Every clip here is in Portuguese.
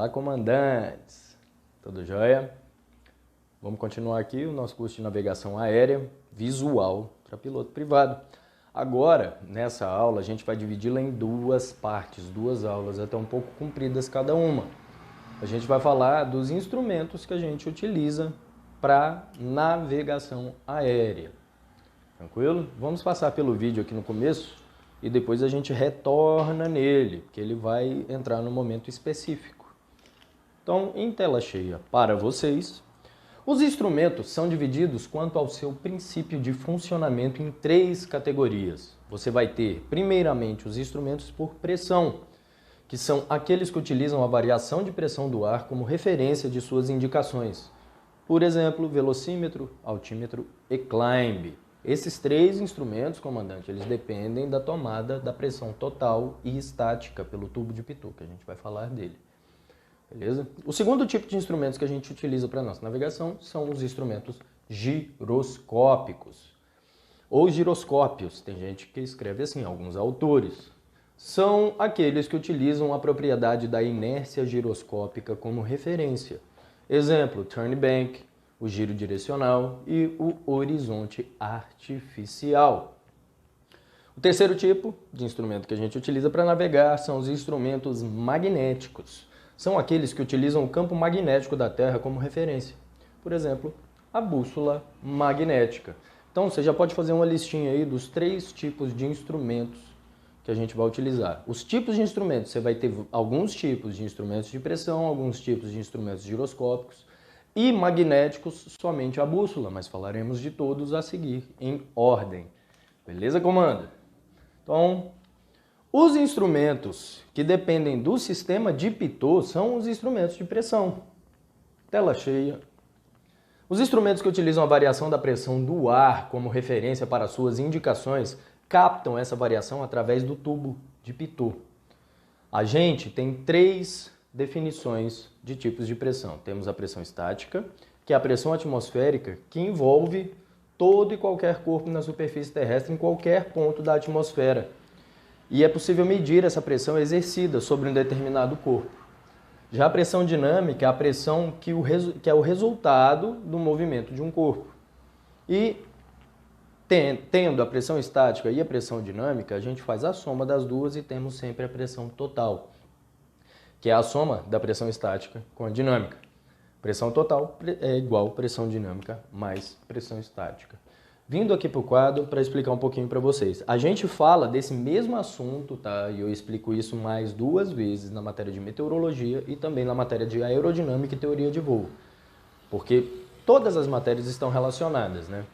Olá, comandantes! Tudo jóia? Vamos continuar aqui o nosso curso de navegação aérea visual para piloto privado. Agora, nessa aula, a gente vai dividi-la em duas partes, duas aulas até um pouco compridas cada uma. A gente vai falar dos instrumentos que a gente utiliza para navegação aérea. Tranquilo? Vamos passar pelo vídeo aqui no começo e depois a gente retorna nele, porque ele vai entrar no momento específico. Então, em tela cheia para vocês, os instrumentos são divididos quanto ao seu princípio de funcionamento em três categorias. Você vai ter, primeiramente, os instrumentos por pressão, que são aqueles que utilizam a variação de pressão do ar como referência de suas indicações. Por exemplo, velocímetro, altímetro e climb. Esses três instrumentos, comandante, eles dependem da tomada da pressão total e estática pelo tubo de pitot, que a gente vai falar dele. Beleza? O segundo tipo de instrumentos que a gente utiliza para a nossa navegação são os instrumentos giroscópicos, ou giroscópios, tem gente que escreve assim, alguns autores. São aqueles que utilizam a propriedade da inércia giroscópica como referência. Exemplo, turn bank, o giro direcional e o horizonte artificial. O terceiro tipo de instrumento que a gente utiliza para navegar são os instrumentos magnéticos. São aqueles que utilizam o campo magnético da Terra como referência. Por exemplo, a bússola magnética. Então, você já pode fazer uma listinha aí dos três tipos de instrumentos que a gente vai utilizar. Os tipos de instrumentos, você vai ter alguns tipos de instrumentos de pressão, alguns tipos de instrumentos giroscópicos e magnéticos, somente a bússola, mas falaremos de todos a seguir em ordem. Beleza, comando? Então, os instrumentos que dependem do sistema de pitot são os instrumentos de pressão. Tela cheia. Os instrumentos que utilizam a variação da pressão do ar como referência para suas indicações captam essa variação através do tubo de pitot. A gente tem três definições de tipos de pressão. Temos a pressão estática, que é a pressão atmosférica que envolve todo e qualquer corpo na superfície terrestre em qualquer ponto da atmosfera. E é possível medir essa pressão exercida sobre um determinado corpo. Já a pressão dinâmica é a pressão que é o resultado do movimento de um corpo. E tendo a pressão estática e a pressão dinâmica, a gente faz a soma das duas e temos sempre a pressão total, que é a soma da pressão estática com a dinâmica. Pressão total é igual a pressão dinâmica mais pressão estática. Vindo aqui para o quadro para explicar um pouquinho para vocês. A gente fala desse mesmo assunto, tá? E eu explico isso mais duas vezes na matéria de meteorologia e também na matéria de aerodinâmica e teoria de voo. Porque todas as matérias estão relacionadas, né?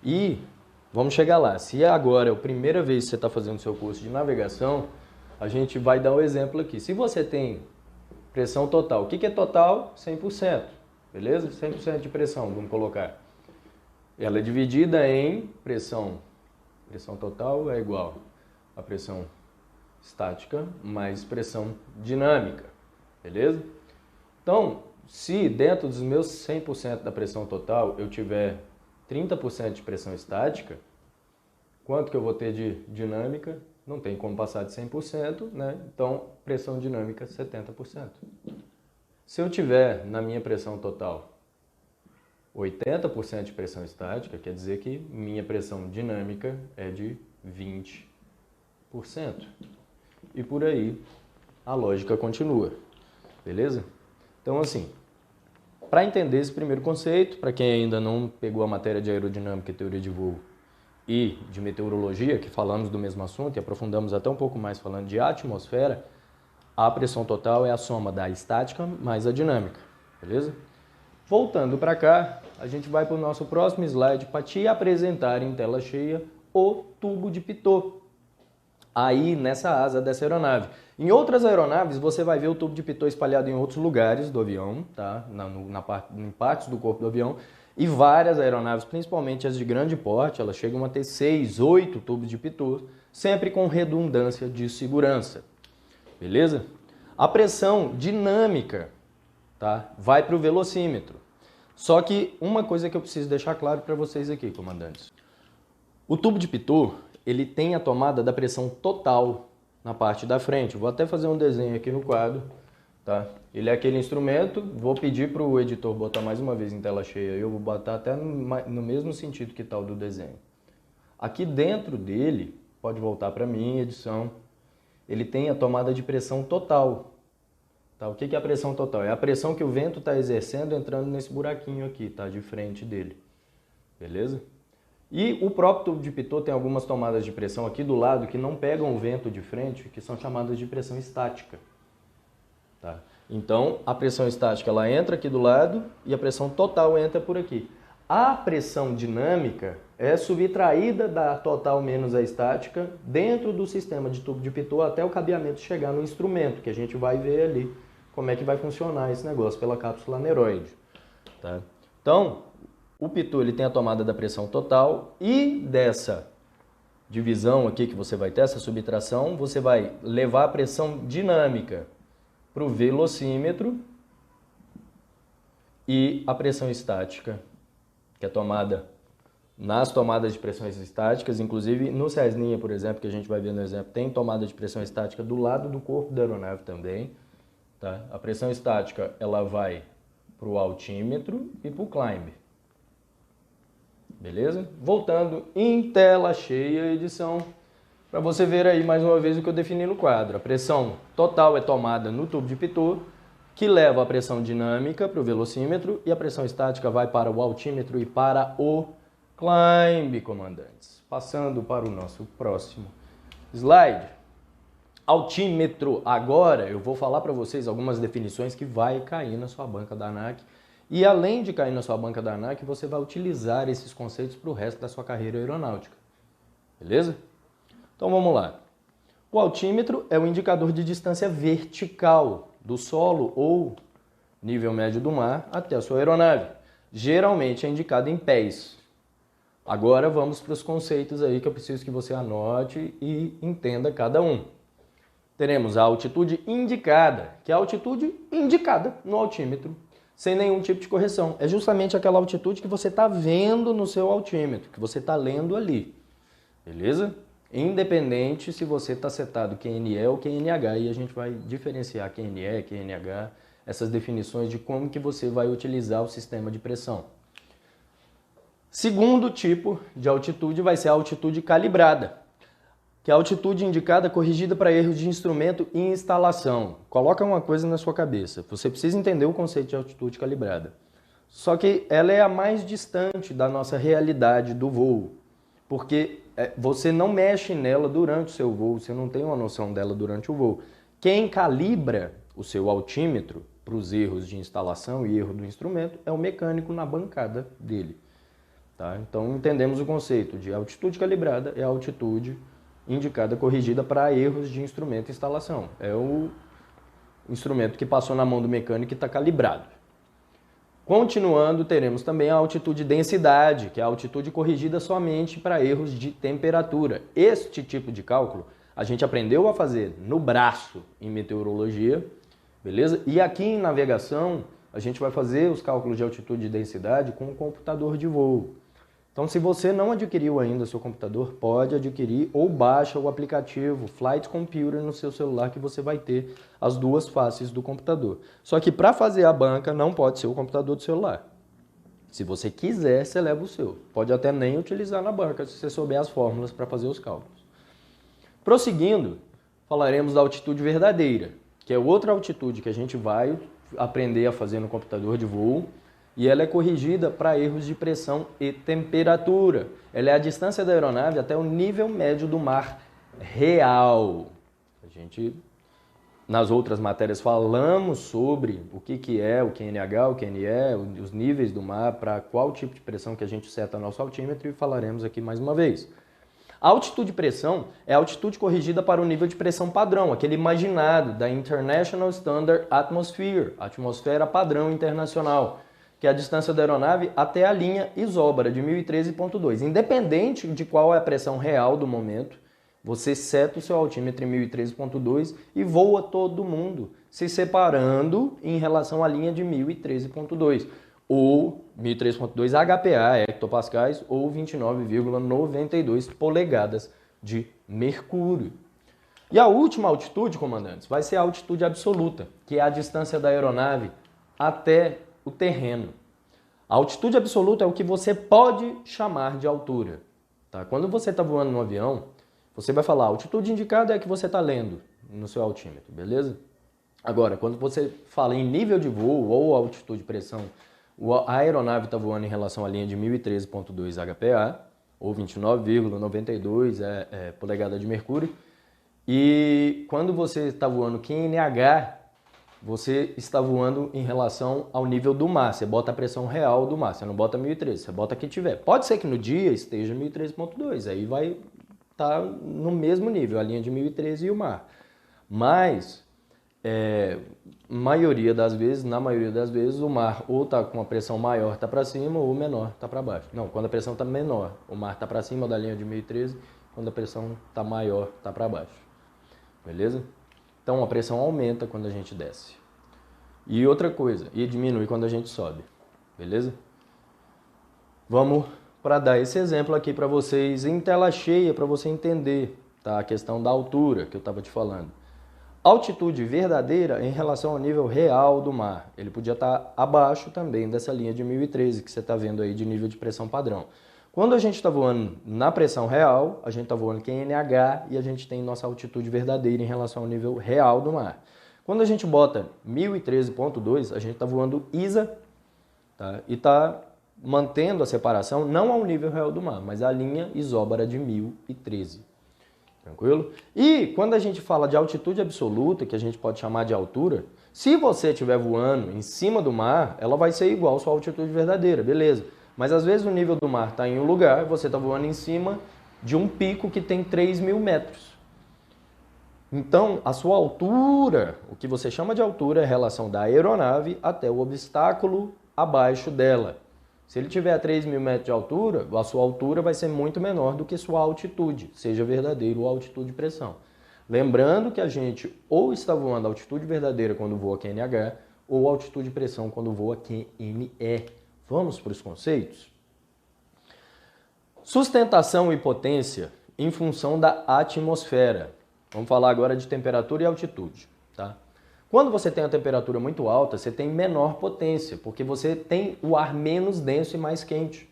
E vamos chegar lá. Se agora é a primeira vez que você está fazendo o seu curso de navegação, a gente vai dar um exemplo aqui. Se você tem pressão total, o que é total? 100%, beleza? 100% de pressão, vamos colocar. Ela é dividida em pressão. Pressão total é igual a pressão estática mais pressão dinâmica, beleza? Então, se dentro dos meus 100% da pressão total eu tiver 30% de pressão estática, quanto que eu vou ter de dinâmica? Não tem como passar de 100%, né? Então, pressão dinâmica 70%. Se eu tiver na minha pressão total 80% de pressão estática, quer dizer que minha pressão dinâmica é de 20%. E por aí a lógica continua, beleza? Então, assim, para entender esse primeiro conceito, para quem ainda não pegou a matéria de aerodinâmica e teoria de voo e de meteorologia, que falamos do mesmo assunto e aprofundamos até um pouco mais falando de atmosfera, a pressão total é a soma da estática mais a dinâmica, beleza? Voltando para cá, a gente vai para o nosso próximo slide para te apresentar em tela cheia o tubo de pitot. Aí nessa asa dessa aeronave. Em outras aeronaves você vai ver o tubo de pitot espalhado em outros lugares do avião, tá? Em partes do corpo do avião. E várias aeronaves, principalmente as de grande porte, elas chegam a ter 6, 8 tubos de pitot, sempre com redundância de segurança. Beleza? A pressão dinâmica, tá? Vai para o velocímetro. Só que uma coisa que eu preciso deixar claro para vocês aqui, comandantes. O tubo de pitot, ele tem a tomada da pressão total na parte da frente. Vou até fazer um desenho aqui no quadro tá? Ele é aquele instrumento, vou pedir para o editor botar mais uma vez em tela cheia, eu vou botar até no mesmo sentido que está o do desenho. Aqui dentro dele, pode voltar para mim, edição, ele tem a tomada de pressão total. Tá? O que é a pressão total? É a pressão que o vento está exercendo entrando nesse buraquinho aqui, tá? De frente dele. Beleza? E o próprio tubo de pitot tem algumas tomadas de pressão aqui do lado que não pegam o vento de frente, que são chamadas de pressão estática. Tá? Então, a pressão estática ela entra aqui do lado e a pressão total entra por aqui. A pressão dinâmica é subtraída da total menos a estática dentro do sistema de tubo de pitot até o cabeamento chegar no instrumento, que a gente vai ver ali como é que vai funcionar esse negócio pela cápsula aneroide. Tá? Então, o pitot ele tem a tomada da pressão total e dessa divisão aqui que você vai ter, essa subtração, você vai levar a pressão dinâmica para o velocímetro e a pressão estática, que é tomada nas tomadas de pressões estáticas, inclusive no Cessninha, por exemplo, que a gente vai ver no exemplo, tem tomada de pressão estática do lado do corpo da aeronave também. Tá? A pressão estática ela vai para o altímetro e para o climb. Beleza? Voltando em tela cheia, edição, para você ver aí mais uma vez o que eu defini no quadro. A pressão total é tomada no tubo de pitot, que leva a pressão dinâmica para o velocímetro e a pressão estática vai para o altímetro e para o climb, comandantes. Passando para o nosso próximo slide. Altímetro. Agora eu vou falar para vocês algumas definições que vai cair na sua banca da ANAC. E além de cair na sua banca da ANAC, você vai utilizar esses conceitos para o resto da sua carreira aeronáutica. Beleza? Então vamos lá. O altímetro é o indicador de distância vertical do solo ou nível médio do mar até a sua aeronave. Geralmente é indicado em pés. Agora vamos para os conceitos aí que eu preciso que você anote e entenda cada um. Teremos a altitude indicada, que é a altitude indicada no altímetro, sem nenhum tipo de correção. É justamente aquela altitude que você está vendo no seu altímetro, que você está lendo ali. Beleza? Independente se você está setado QNE ou QNH, e a gente vai diferenciar QNE, QNH, essas definições de como que você vai utilizar o sistema de pressão. Segundo tipo de altitude vai ser a altitude calibrada, que é a altitude indicada corrigida para erros de instrumento e instalação. Coloca uma coisa na sua cabeça, você precisa entender o conceito de altitude calibrada. Só que ela é a mais distante da nossa realidade do voo, porque você não mexe nela durante o seu voo, você não tem uma noção dela durante o voo. Quem calibra o seu altímetro para os erros de instalação e erro do instrumento é o mecânico na bancada dele. Tá? Então entendemos o conceito de altitude calibrada é a altitude indicada corrigida para erros de instrumento e instalação. É o instrumento que passou na mão do mecânico e está calibrado. Continuando, teremos também a altitude densidade, que é a altitude corrigida somente para erros de temperatura. Este tipo de cálculo a gente aprendeu a fazer no braço em meteorologia, beleza? E aqui em navegação a gente vai fazer os cálculos de altitude e densidade com o computador de voo. Então, se você não adquiriu ainda o seu computador, pode adquirir ou baixa o aplicativo Flight Computer no seu celular que você vai ter as duas faces do computador. Só que para fazer a banca não pode ser o computador do celular. Se você quiser, você leva o seu. Pode até nem utilizar na banca se você souber as fórmulas para fazer os cálculos. Prosseguindo, falaremos da altitude verdadeira, que é outra altitude que a gente vai aprender a fazer no computador de voo. E ela é corrigida para erros de pressão e temperatura. Ela é a distância da aeronave até o nível médio do mar real. A gente, nas outras matérias, falamos sobre o que é o QNH, o QNE, os níveis do mar, para qual tipo de pressão que a gente seta nosso altímetro, e falaremos aqui mais uma vez. A altitude de pressão é a altitude corrigida para o nível de pressão padrão, aquele imaginado da International Standard Atmosphere, atmosfera padrão internacional, que é a distância da aeronave até a linha isóbara de 1013.2. Independente de qual é a pressão real do momento, você seta o seu altímetro em 1013.2 e voa todo mundo, se separando em relação à linha de 1013.2, ou 1013.2 HPA, hectopascais, ou 29,92 polegadas de mercúrio. E a última altitude, comandantes, vai ser a altitude absoluta, que é a distância da aeronave até o terreno. A altitude absoluta é o que você pode chamar de altura. Tá? Quando você está voando no avião, você vai falar, a altitude indicada é a que você está lendo no seu altímetro, beleza? Agora, quando você fala em nível de voo ou altitude de pressão, a aeronave está voando em relação à linha de 1013.2 HPA, ou 29,92 polegada de mercúrio, e quando você está voando QNH, você está voando em relação ao nível do mar. Você bota a pressão real do mar, você não bota 1013, você bota que tiver. Pode ser que no dia esteja 1013.2, aí vai estar no mesmo nível, a linha de 1013 e o mar. Mas, na maioria das vezes, o mar ou está com a pressão maior, está para cima, ou menor, está para baixo. Não, quando a pressão está menor, o mar está para cima da linha de 1013, quando a pressão está maior, está para baixo. Beleza? Então a pressão aumenta quando a gente desce. E outra coisa, e diminui quando a gente sobe. Beleza? Vamos para dar esse exemplo aqui para vocês em tela cheia, para você entender, tá? A questão da altura que eu estava te falando. Altitude verdadeira em relação ao nível real do mar. Ele podia estar abaixo também dessa linha de 1013 que você está vendo aí de nível de pressão padrão. Quando a gente está voando na pressão real, a gente está voando QNH e a gente tem nossa altitude verdadeira em relação ao nível real do mar. Quando a gente bota 1013.2, a gente está voando ISA, tá? E está mantendo a separação não ao nível real do mar, mas a linha isóbara de 1013. Tranquilo? E quando a gente fala de altitude absoluta, que a gente pode chamar de altura, se você estiver voando em cima do mar, ela vai ser igual à sua altitude verdadeira, beleza? Mas às vezes o nível do mar está em um lugar, você está voando em cima de um pico que tem 3.000 metros. Então, a sua altura, o que você chama de altura, é a relação da aeronave até o obstáculo abaixo dela. Se ele tiver a 3.000 metros de altura, a sua altura vai ser muito menor do que sua altitude, seja verdadeiro ou altitude de pressão. Lembrando que a gente ou está voando a altitude verdadeira quando voa QNH, ou altitude de pressão quando voa QNE. Vamos para os conceitos? Sustentação e potência em função da atmosfera. Vamos falar agora de temperatura e altitude, tá? Quando você tem a temperatura muito alta, você tem menor potência, porque você tem o ar menos denso e mais quente.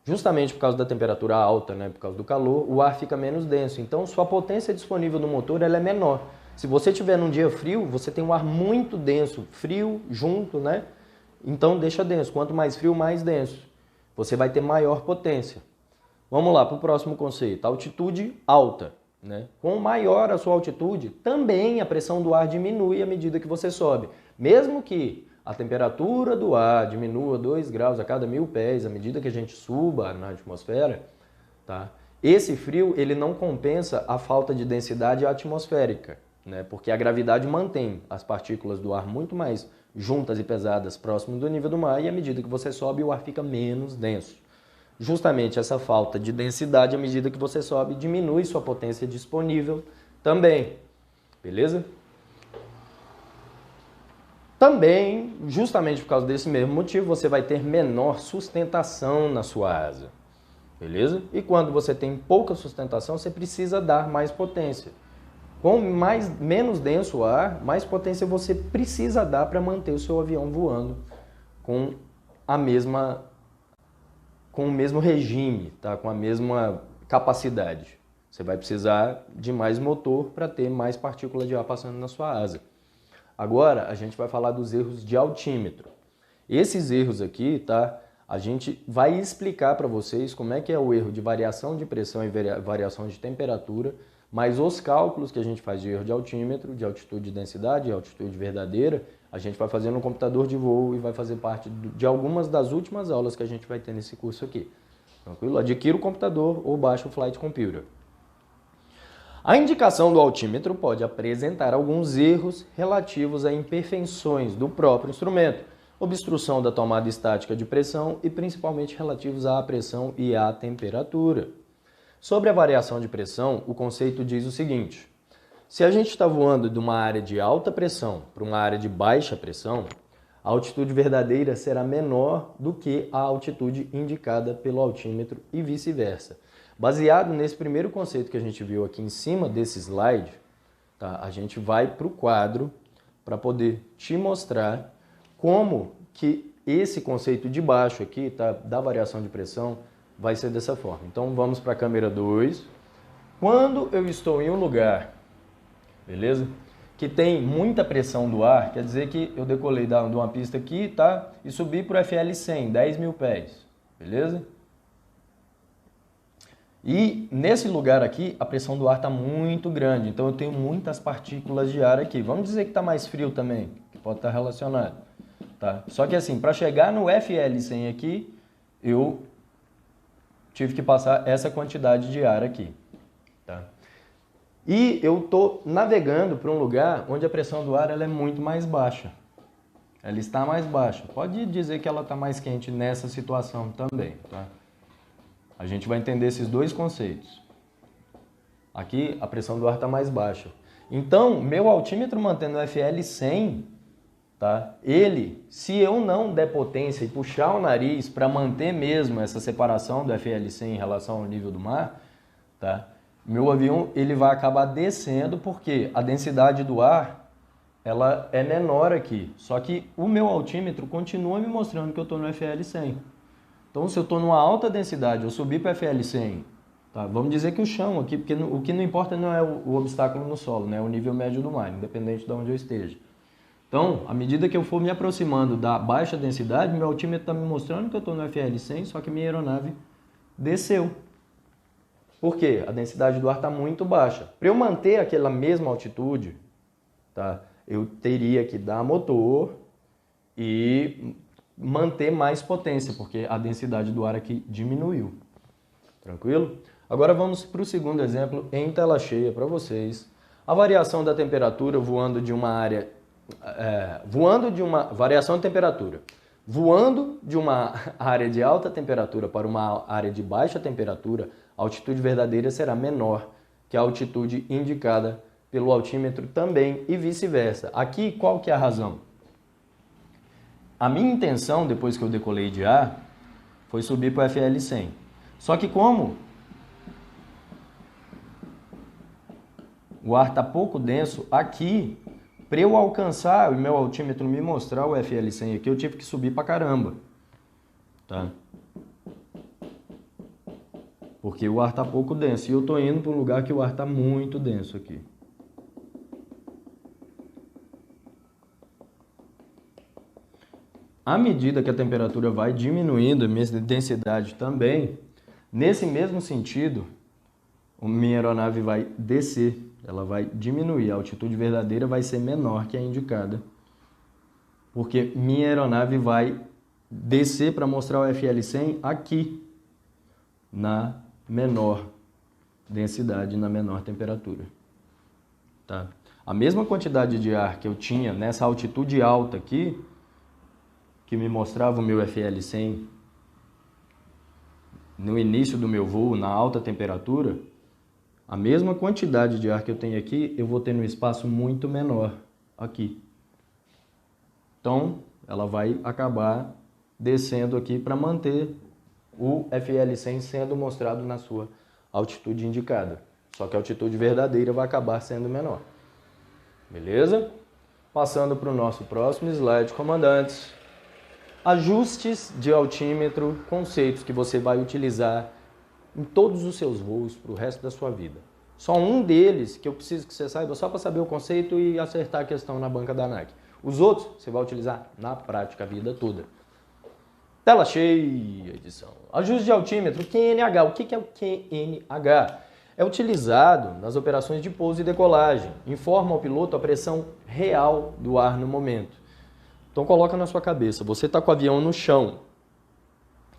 Justamente por causa da temperatura alta, né, por causa do calor, o ar fica menos denso. Então, sua potência disponível no motor ela é menor. Se você tiver num dia frio, você tem um ar muito denso, frio junto, né? Então, deixa denso. Quanto mais frio, mais denso. Você vai ter maior potência. Vamos lá para o próximo conceito. Altitude alta. Né? Com maior a sua altitude, também a pressão do ar diminui à medida que você sobe. Mesmo que a temperatura do ar diminua 2 graus a cada 1.000 pés, à medida que a gente suba na atmosfera, tá? Esse frio ele não compensa a falta de densidade atmosférica, né? Porque a gravidade mantém as partículas do ar muito mais juntas e pesadas próximo do nível do mar, e à medida que você sobe, o ar fica menos denso. Justamente essa falta de densidade, à medida que você sobe, diminui sua potência disponível também. Beleza? Também, justamente por causa desse mesmo motivo, você vai ter menor sustentação na sua asa. Beleza? E quando você tem pouca sustentação, você precisa dar mais potência. Com menos denso o ar, mais potência você precisa dar para manter o seu avião voando com o mesmo regime, tá? Com a mesma capacidade. Você vai precisar de mais motor para ter mais partículas de ar passando na sua asa. Agora, a gente vai falar dos erros de altímetro. Esses erros aqui, tá? A gente vai explicar para vocês como é que é o erro de variação de pressão e variação de temperatura, mas os cálculos que a gente faz de erro de altímetro, de altitude e densidade, altitude verdadeira, a gente vai fazer no computador de voo e vai fazer parte de algumas das últimas aulas que a gente vai ter nesse curso aqui. Tranquilo? Adquira o computador ou baixe o Flight Computer. A indicação do altímetro pode apresentar alguns erros relativos a imperfeições do próprio instrumento, obstrução da tomada estática de pressão e principalmente relativos à pressão e à temperatura. Sobre a variação de pressão, o conceito diz o seguinte: se a gente está voando de uma área de alta pressão para uma área de baixa pressão, a altitude verdadeira será menor do que a altitude indicada pelo altímetro e vice-versa. Baseado nesse primeiro conceito que a gente viu aqui em cima desse slide, tá? A gente vai para o quadro para poder te mostrar como que esse conceito de baixo aqui, tá? Da variação de pressão, vai ser dessa forma. Então vamos para a câmera 2. Quando eu estou em um lugar, beleza? Que tem muita pressão do ar, quer dizer que eu decolei de uma pista aqui, tá? E subi para o FL 100, 10 mil pés, beleza? E nesse lugar aqui, a pressão do ar está muito grande, então eu tenho muitas partículas de ar aqui. Vamos dizer que está mais frio também, que pode estar relacionado, tá? Só que assim, para chegar no FL 100 aqui, eu tive que passar essa quantidade de ar aqui, tá? E eu estou navegando para um lugar onde a pressão do ar ela é muito mais baixa. Ela está mais baixa. Pode dizer que ela está mais quente nessa situação também, tá? A gente vai entender esses dois conceitos. Aqui a pressão do ar está mais baixa. Então, meu altímetro mantendo o FL 100, tá? Ele, se eu não der potência e puxar o nariz para manter mesmo essa separação do FL 100 em relação ao nível do mar, tá? Meu avião ele vai acabar descendo porque a densidade do ar ela é menor aqui. Só que o meu altímetro continua me mostrando que eu estou no FL 100. Então, se eu estou numa alta densidade, eu subir para FL 100, tá? Vamos dizer que o chão aqui, porque o que não importa não é o obstáculo no solo, né? É o nível médio do mar, independente de onde eu esteja. Então, à medida que eu for me aproximando da baixa densidade, meu altímetro está me mostrando que eu estou no FL 100, só que minha aeronave desceu. Por quê? A densidade do ar está muito baixa. Para eu manter aquela mesma altitude, tá? Eu teria que dar motor e manter mais potência, porque a densidade do ar aqui diminuiu. Tranquilo? Agora vamos para o segundo exemplo em tela cheia para vocês. A variação da temperatura voando de uma área... variação de temperatura. Voando de uma área de alta temperatura para uma área de baixa temperatura, a altitude verdadeira será menor que a altitude indicada pelo altímetro também e vice-versa. Aqui, qual que é a razão? A minha intenção, depois que eu decolei de ar, foi subir para o FL 100. Só que como o ar está pouco denso, aqui, para eu alcançar, o meu altímetro me mostrar o FL 100 aqui, eu tive que subir para caramba. Tá? Porque o ar está pouco denso. E eu estou indo para um lugar que o ar está muito denso aqui. À medida que a temperatura vai diminuindo, a minha densidade também, nesse mesmo sentido, a minha aeronave vai descer, ela vai diminuir, a altitude verdadeira vai ser menor que a indicada, porque minha aeronave vai descer para mostrar o FL 100 aqui, na menor densidade, na menor temperatura. Tá? A mesma quantidade de ar que eu tinha nessa altitude alta aqui, que me mostrava o meu FL 100 no início do meu voo, na alta temperatura, a mesma quantidade de ar que eu tenho aqui, eu vou ter num espaço muito menor aqui. Então, ela vai acabar descendo aqui para manter o FL 100 sendo mostrado na sua altitude indicada. Só que a altitude verdadeira vai acabar sendo menor. Beleza? Passando para o nosso próximo slide, comandantes. Ajustes de altímetro, conceitos que você vai utilizar em todos os seus voos para o resto da sua vida. Só um deles que eu preciso que você saiba só para saber o conceito e acertar a questão na banca da ANAC. Os outros você vai utilizar na prática a vida toda. Tela cheia, edição. Ajuste de altímetro, QNH. O que é o QNH? É utilizado nas operações de pouso e decolagem. Informa ao piloto a pressão real do ar no momento. Então coloca na sua cabeça, você está com o avião no chão,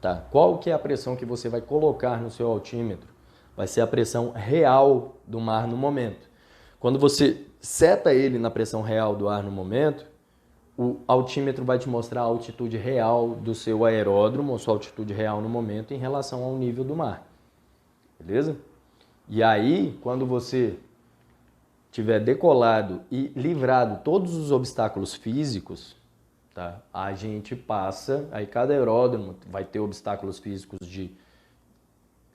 tá? Qual que é a pressão que você vai colocar no seu altímetro? Vai ser a pressão real do mar no momento. Quando você seta ele na pressão real do ar no momento, o altímetro vai te mostrar a altitude real do seu aeródromo, ou sua altitude real no momento em relação ao nível do mar. Beleza? E aí, quando você tiver decolado e livrado todos os obstáculos físicos, tá? A gente passa, aí cada aeródromo vai ter obstáculos físicos de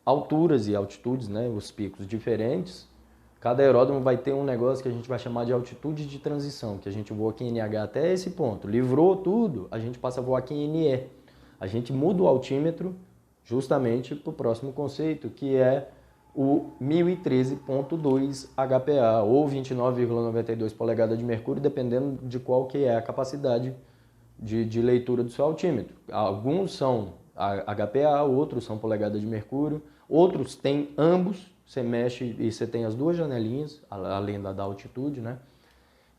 alturas e altitudes, né, os picos diferentes. Cada aeródromo vai ter um negócio que a gente vai chamar de altitude de transição, que a gente voa aqui em NH até esse ponto. Livrou tudo, a gente passa a voar aqui em NE. A gente muda o altímetro justamente para o próximo conceito, que é o 1013.2 HPA, ou 29,92 polegadas de mercúrio, dependendo de qual que é a capacidade de leitura do seu altímetro. Alguns são HPA, outros são polegadas de mercúrio, outros têm ambos. Você mexe e você tem as duas janelinhas, além da altitude, né?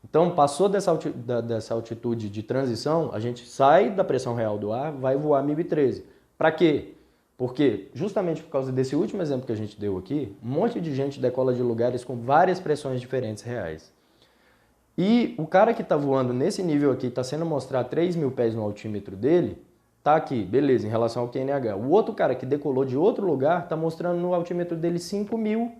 Então, passou dessa altitude de transição, a gente sai da pressão real do ar, vai voar 1013. Para quê? Porque, justamente por causa desse último exemplo que a gente deu aqui, um monte de gente decola de lugares com várias pressões diferentes reais. E o cara que está voando nesse nível aqui, está sendo mostrado 3.000 pés no altímetro dele, tá aqui, beleza, em relação ao QNH. O outro cara que decolou de outro lugar tá mostrando no altímetro dele 5.000,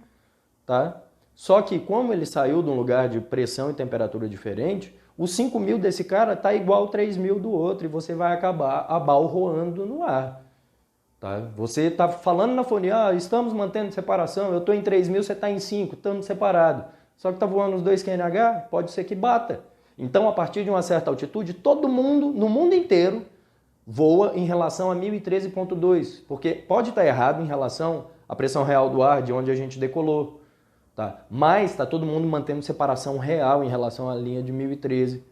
tá? Só que como ele saiu de um lugar de pressão e temperatura diferente, os 5.000 desse cara tá igual ao 3.000 do outro e você vai acabar abalroando no ar, tá? Você tá falando na fonia, estamos mantendo separação, eu tô em 3.000, você tá em 5, estamos separados. Só que tá voando os dois QNH, pode ser que bata. Então, a partir de uma certa altitude, todo mundo, no mundo inteiro, voa em relação a 1013.2, porque pode estar errado em relação à pressão real do ar de onde a gente decolou, tá? Mas está todo mundo mantendo separação real em relação à linha de 1013.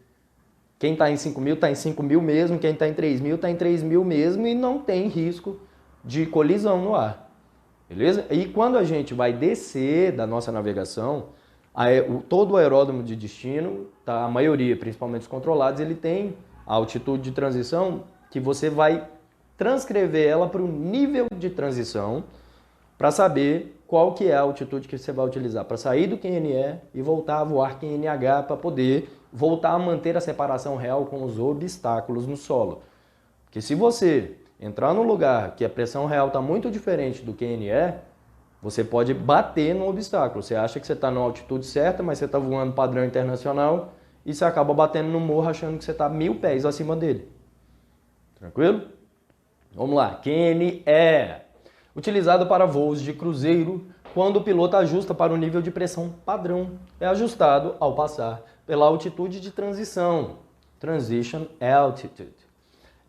Quem está em 5.000 está em 5.000 mesmo, quem está em 3.000 está em 3.000 mesmo e não tem risco de colisão no ar, beleza? E quando a gente vai descer da nossa navegação, todo o aeródromo de destino, tá? A maioria, principalmente os controlados, ele tem a altitude de transição que você vai transcrever ela para o nível de transição para saber qual que é a altitude que você vai utilizar para sair do QNE e voltar a voar QNH para poder voltar a manter a separação real com os obstáculos no solo. Porque se você entrar num lugar que a pressão real está muito diferente do QNE, você pode bater no obstáculo. Você acha que você está na altitude certa, mas você está voando padrão internacional e você acaba batendo no morro achando que você está 1.000 pés acima dele. Tranquilo? Vamos lá. QNE. Utilizado para voos de cruzeiro quando o piloto ajusta para o nível de pressão padrão. É ajustado ao passar pela altitude de transição. Transition Altitude.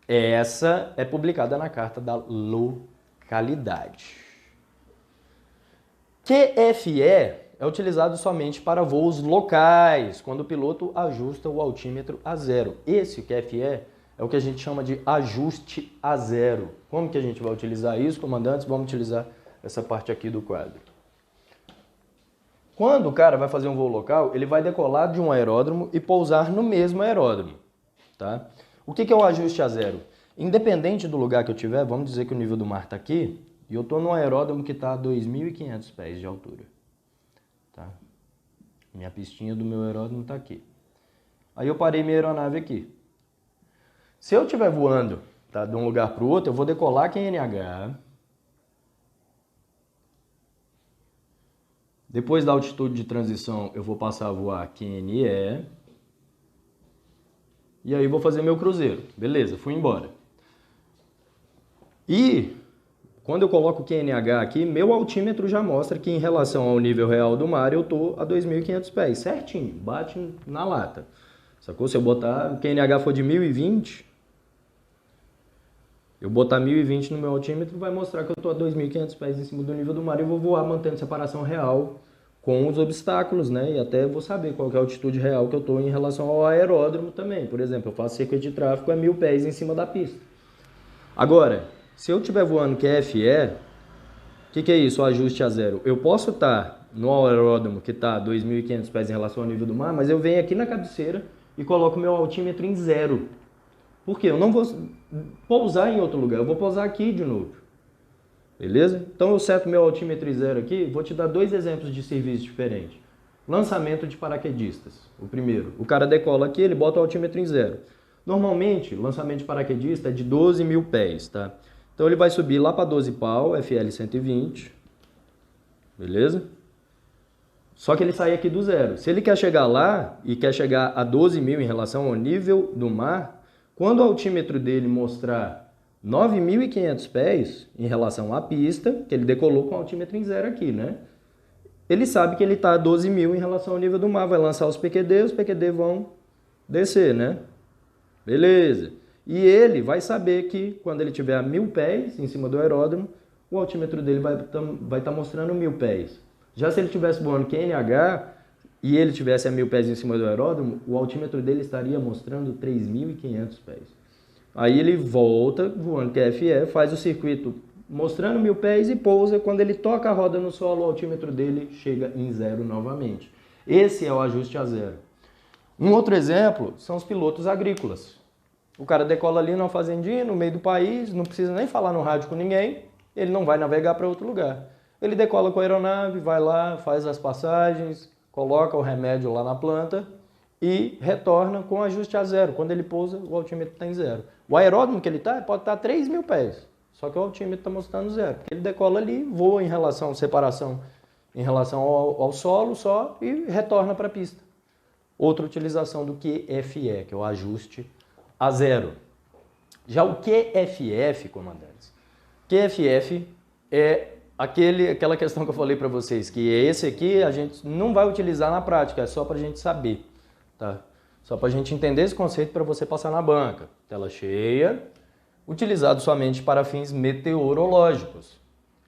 Essa é publicada na Carta da Localidade. QFE é utilizado somente para voos locais, quando o piloto ajusta o altímetro a zero. Esse QFE é o que a gente chama de ajuste a zero. Como que a gente vai utilizar isso, comandantes? Vamos utilizar essa parte aqui do quadro. Quando o cara vai fazer um voo local, ele vai decolar de um aeródromo e pousar no mesmo aeródromo, tá? O que é o ajuste a zero? Independente do lugar que eu tiver, vamos dizer que o nível do mar está aqui, e eu estou num aeródromo que está a 2.500 pés de altura, tá? Minha pistinha do meu aeródromo está aqui. Aí eu parei minha aeronave aqui. Se eu estiver voando, tá, de um lugar para o outro, eu vou decolar QNH. Depois da altitude de transição, eu vou passar a voar QNE. E aí vou fazer meu cruzeiro. Beleza, fui embora. E quando eu coloco o QNH aqui, meu altímetro já mostra que em relação ao nível real do mar, eu estou a 2.500 pés. Certinho, bate na lata. Sacou? Se eu botar o QNH for de 1020... eu botar 1020 no meu altímetro, vai mostrar que eu estou a 2.500 pés em cima do nível do mar e eu vou voar mantendo separação real com os obstáculos, né? E até vou saber qual que é a altitude real que eu estou em relação ao aeródromo também. Por exemplo, eu faço circuito de tráfego a 1.000 pés em cima da pista. Agora, se eu estiver voando QFE, o que é isso, o ajuste a zero? Eu posso estar no aeródromo que está a 2.500 pés em relação ao nível do mar, mas eu venho aqui na cabeceira e coloco meu altímetro em zero. Por quê? Eu não vou pousar em outro lugar, eu vou pousar aqui de novo. Beleza? Então eu seto meu altímetro em zero aqui, vou te dar dois exemplos de serviço diferentes. Lançamento de paraquedistas. O primeiro, o cara decola aqui, ele bota o altímetro em zero. Normalmente, o lançamento de paraquedista é de 12.000 pés, tá? Então ele vai subir lá para 12 pau, FL 120. Beleza? Só que ele sai aqui do zero. Se ele quer chegar lá e quer chegar a 12.000 em relação ao nível do mar, quando o altímetro dele mostrar 9.500 pés em relação à pista, que ele decolou com o altímetro em zero aqui, né? Ele sabe que ele está a 12.000 em relação ao nível do mar, vai lançar os PQD vão descer, né? Beleza. E ele vai saber que quando ele tiver a 1.000 pés em cima do aeródromo, o altímetro dele vai estar mostrando 1.000 pés. Já se ele tivesse voando QNH e ele tivesse a 1.000 pés em cima do aeródromo, o altímetro dele estaria mostrando 3.500 pés. Aí ele volta voando QFE, faz o circuito mostrando 1.000 pés e pousa. Quando ele toca a roda no solo, o altímetro dele chega em zero novamente. Esse é o ajuste a zero. Um outro exemplo são os pilotos agrícolas. O cara decola ali numa fazendinha, no meio do país, não precisa nem falar no rádio com ninguém, ele não vai navegar para outro lugar. Ele decola com a aeronave, vai lá, faz as passagens, coloca o remédio lá na planta e retorna com ajuste a zero. Quando ele pousa, o altímetro está em zero. O aeródromo que ele está pode estar a 3.000 pés, só que o altímetro está mostrando zero. Ele decola ali, voa em relação à separação, em relação ao solo só e retorna para a pista. Outra utilização do QFE, que é o ajuste a zero. Já o QFF, comandantes, QFF é aquela questão que eu falei para vocês, que esse aqui a gente não vai utilizar na prática, é só para a gente saber, tá? Só para a gente entender esse conceito para você passar na banca. Tela cheia, utilizado somente para fins meteorológicos.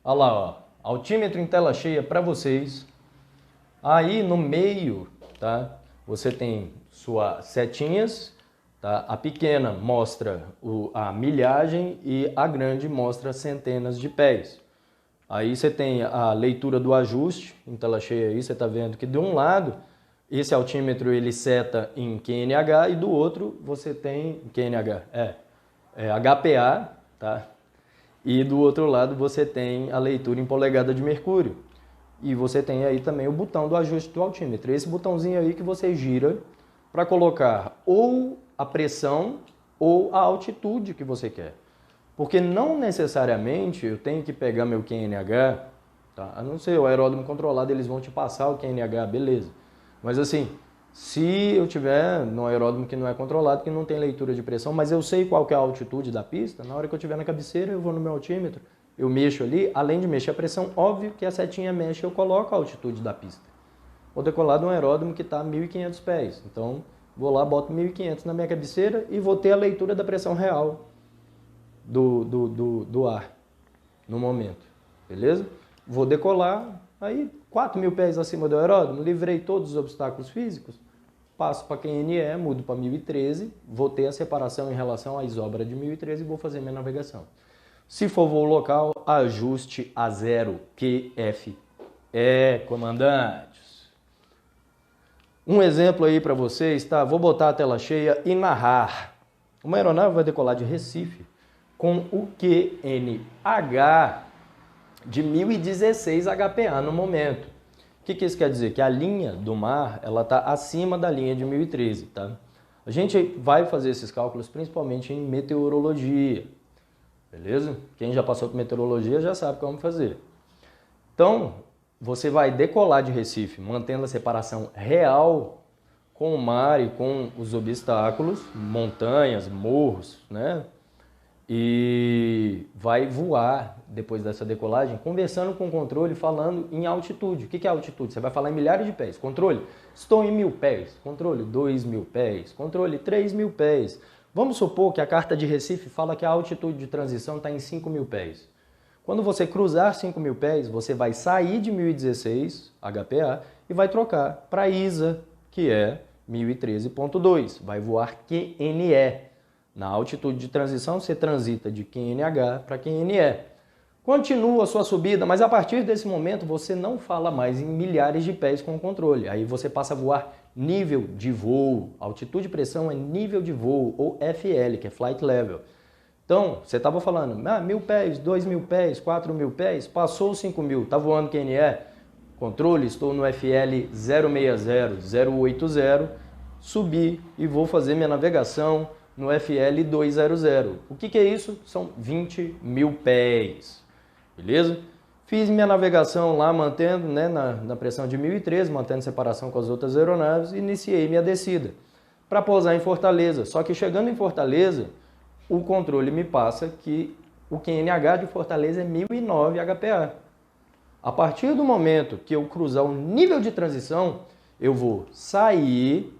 Olha lá, ó, altímetro em tela cheia para vocês. Aí no meio, tá? Você tem suas setinhas, tá? A pequena mostra a milhagem e a grande mostra centenas de pés. Aí você tem a leitura do ajuste em tela cheia aí, você está vendo que de um lado esse altímetro ele seta em QNH e do outro você tem QNH, HPA, tá? E do outro lado você tem a leitura em polegada de mercúrio. E você tem aí também o botão do ajuste do altímetro. Esse botãozinho aí que você gira para colocar ou a pressão ou a altitude que você quer. Porque não necessariamente eu tenho que pegar meu QNH, tá? A não ser o aeródromo controlado, eles vão te passar o QNH, beleza. Mas assim, se eu tiver no aeródromo que não é controlado, que não tem leitura de pressão, mas eu sei qual que é a altitude da pista, na hora que eu estiver na cabeceira, eu vou no meu altímetro, eu mexo ali, além de mexer a pressão, óbvio que a setinha mexe, eu coloco a altitude da pista. Vou decolar de um aeródromo que está a 1.500 pés, então vou lá, boto 1.500 na minha cabeceira e vou ter a leitura da pressão real do ar no momento, beleza? Vou decolar, aí 4.000 pés acima do aeródromo, livrei todos os obstáculos físicos, passo para QNE, mudo para 1.013, vou ter a separação em relação à isobra de 1.013 e vou fazer minha navegação. Se for voo local, ajuste a zero, QF. Comandantes. Um exemplo aí para vocês, tá? Vou botar a tela cheia e narrar. Uma aeronave vai decolar de Recife com o QNH de 1016 HPA no momento. O que isso quer dizer? Que a linha do mar ela está acima da linha de 1013, tá? A gente vai fazer esses cálculos principalmente em meteorologia, beleza? Quem já passou por meteorologia já sabe como fazer. Então, você vai decolar de Recife, mantendo a separação real com o mar e com os obstáculos, montanhas, morros, né? E vai voar depois dessa decolagem, conversando com o controle, falando em altitude. O que é altitude? Você vai falar em milhares de pés. Controle, estou em 1.000 pés. Controle, 2.000 pés. Controle, 3.000 pés. Vamos supor que a carta de Recife fala que a altitude de transição está em 5.000 pés. Quando você cruzar 5.000 pés, você vai sair de 1016 HPA e vai trocar para ISA, que é 1013.2. Vai voar QNE. Na altitude de transição, você transita de QNH para QNE. Continua a sua subida, mas a partir desse momento você não fala mais em milhares de pés com o controle. Aí você passa a voar nível de voo. Altitude e pressão é nível de voo, ou FL, que é Flight Level. Então, você estava falando, 1.000 pés, 2.000 pés, 4.000 pés, passou os 5.000, está voando QNE. Controle, estou no FL 060, 080, subi e vou fazer minha navegação no FL 200. O que é isso? São 20.000 pés, beleza? Fiz minha navegação lá, mantendo, né, na pressão de 1013, mantendo separação com as outras aeronaves, e iniciei minha descida para pousar em Fortaleza. Só que chegando em Fortaleza, o controle me passa que o QNH de Fortaleza é 1009 HPA. A partir do momento que eu cruzar o nível de transição, eu vou sair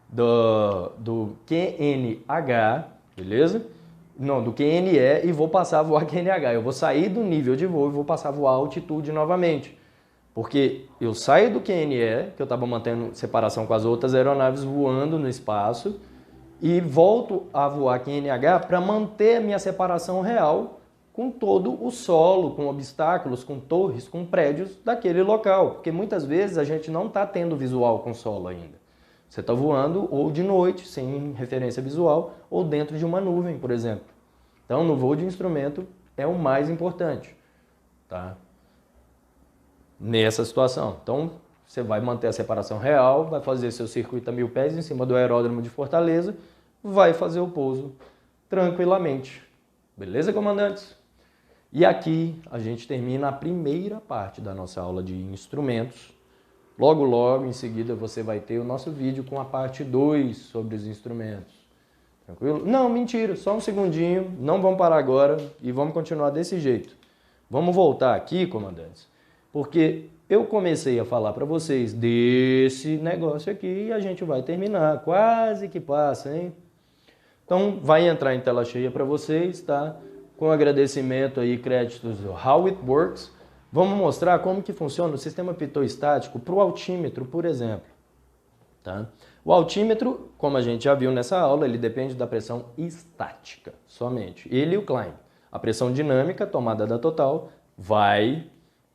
do QNH, beleza? Não, do QNE e vou passar a voar QNH. Eu vou sair do nível de voo e vou passar a voar altitude novamente. Porque eu saio do QNE, que eu estava mantendo separação com as outras aeronaves voando no espaço, e volto a voar QNH para manter a minha separação real com todo o solo, com obstáculos, com torres, com prédios daquele local. Porque muitas vezes a gente não está tendo visual com solo ainda. Você está voando ou de noite, sem referência visual, ou dentro de uma nuvem, por exemplo. Então, no voo de instrumento é o mais importante, tá? Nessa situação. Então, você vai manter a separação real, vai fazer seu circuito a 1000 pés em cima do aeródromo de Fortaleza, vai fazer o pouso tranquilamente. Beleza, comandantes? E aqui a gente termina a primeira parte da nossa aula de instrumentos. Logo, logo, em seguida, você vai ter o nosso vídeo com a parte 2 sobre os instrumentos. Tranquilo? Não, mentira, só um segundinho, não vamos parar agora e vamos continuar desse jeito. Vamos voltar aqui, comandantes, porque eu comecei a falar para vocês desse negócio aqui e a gente vai terminar. Quase que passa, hein? Então, vai entrar em tela cheia para vocês, tá? Com agradecimento aí, créditos do How It Works. Vamos mostrar como que funciona o sistema pitot-estático para o altímetro, por exemplo. Tá? O altímetro, como a gente já viu nessa aula, ele depende da pressão estática, somente. Ele e o climb. A pressão dinâmica, tomada da total, vai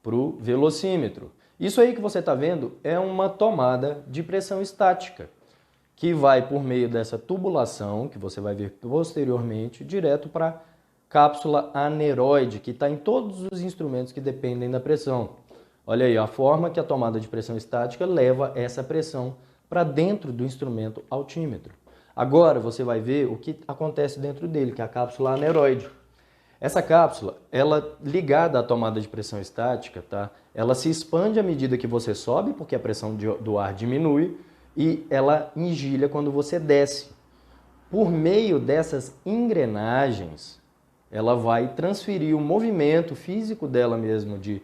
para o velocímetro. Isso aí que você está vendo é uma tomada de pressão estática, que vai por meio dessa tubulação, que você vai ver posteriormente, direto para a cápsula aneroide, que está em todos os instrumentos que dependem da pressão. Olha aí a forma que a tomada de pressão estática leva essa pressão para dentro do instrumento altímetro. Agora você vai ver o que acontece dentro dele, que é a cápsula aneroide. Essa cápsula, ela ligada à tomada de pressão estática, tá? Ela se expande à medida que você sobe, porque a pressão do ar diminui, e ela engelha quando você desce. Por meio dessas engrenagens, ela vai transferir o movimento físico dela mesmo de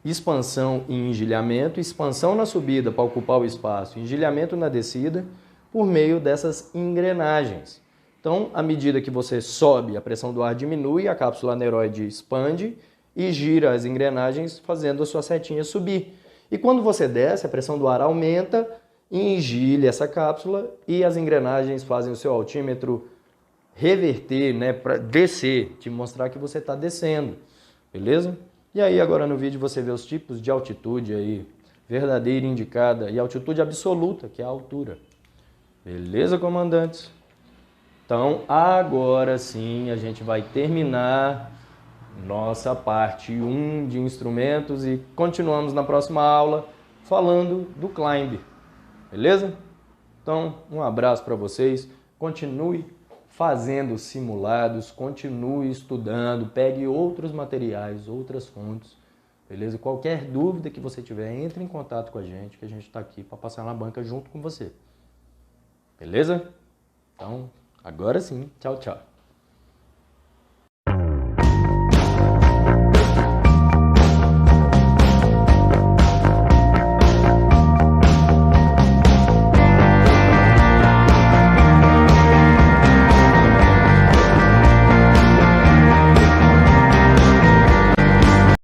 expansão e engelhamento, expansão na subida para ocupar o espaço, engelhamento na descida, por meio dessas engrenagens. Então, à medida que você sobe, a pressão do ar diminui, a cápsula aneroide expande e gira as engrenagens, fazendo a sua setinha subir. E quando você desce, a pressão do ar aumenta, engelha essa cápsula e as engrenagens fazem o seu altímetro reverter, né, para descer, te mostrar que você está descendo, beleza? E aí agora no vídeo você vê os tipos de altitude aí, verdadeira, indicada, e altitude absoluta, que é a altura. Beleza, comandantes? Então, agora sim, a gente vai terminar nossa parte 1 de instrumentos e continuamos na próxima aula falando do climb. Beleza? Então, um abraço para vocês. Continue fazendo simulados, continue estudando, pegue outros materiais, outras fontes. Beleza? Qualquer dúvida que você tiver, entre em contato com a gente, que a gente está aqui para passar na banca junto com você. Beleza? Então, agora sim, tchau, tchau.